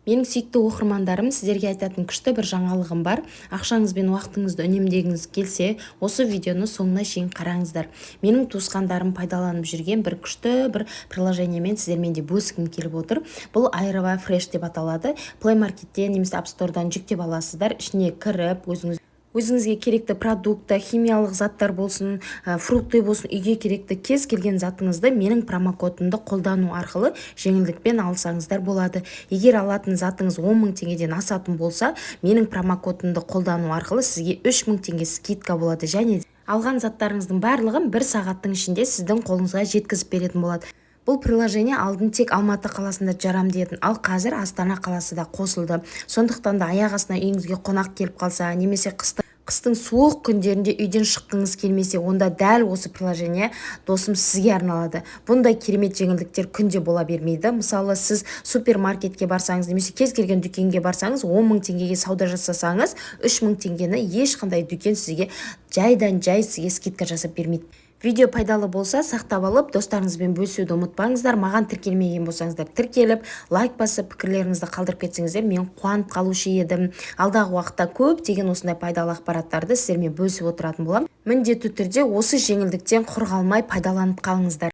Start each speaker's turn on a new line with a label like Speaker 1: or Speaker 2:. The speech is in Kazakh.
Speaker 1: Менің сүйікті оқырмандарым, сіздерге айтатын күшті бір жаңалығым бар. Ақшаңыз бен уақытыңызды үнемдегіңіз келсе, осы видеоны соңына шейін қараңыздар. Менің туысқандарым пайдаланып жүрген бір күшті бір приложениемен сіздермен де бөліскім келіп отыр. Бұл Airova Fresh деп аталады. Play Market'тен немесе App Store'дан жүктеп аласыздар. Ішіне кіріп, өзіңізге керекті продукты, химиялық заттар болсын, фрукты болсын, үйге керекті кез келген затыңызды менің промокодымды қолдану арқылы жеңілдікпен алсаңыздар болады. Егер алатын затыңыз 10 000 теңгеден асатын болса, менің промокодымды қолдану арқылы сізге 3 000 теңге скидка болады, және алған заттарыңыздың барлығын 1 сағаттың ішінде сіздің қолыңызға жеткізіп беретін болады. Бұл приложение алдын тек Алматы қаласында жарамды еді, ал қазір Астана қаласы да қосылды. Сондықтан да аяқ астына үйіңізге қонақ келіп қалса, немесе қыстың суық күндерінде үйден шыққыңыз келмесе, онда дәл осы приложение досым сізге арналады. Бұндай керемет жеңілдіктер күнде бола бермейді. Мысалы, сіз супермаркетке барсаңыз, немесе кез келген дүкенге барсаңыз, 10 000 теңгеге сауда жасасаңыз, 3 000 теңгені ешқандай дүкен сізге жайдан-жай сізге скидка жасап бермейді. Видео пайдалы болса, сақтап алып, достарыңызбен бөлісуді ұмытпаңыздар. Маған тіркелмеген болсаңыздар, тіркеліп, лайк басып, пікірлеріңізді қалдырып кетсеңіздер, мен қуанып қалушы едім. Алдағы уақытта көптеген осындай пайдалы ақпараттарды сіздермен бөлісіп отыратын боламын. Міндетті түрде осы жеңілдіктен құр қалмай пайдаланып қалыңыздар.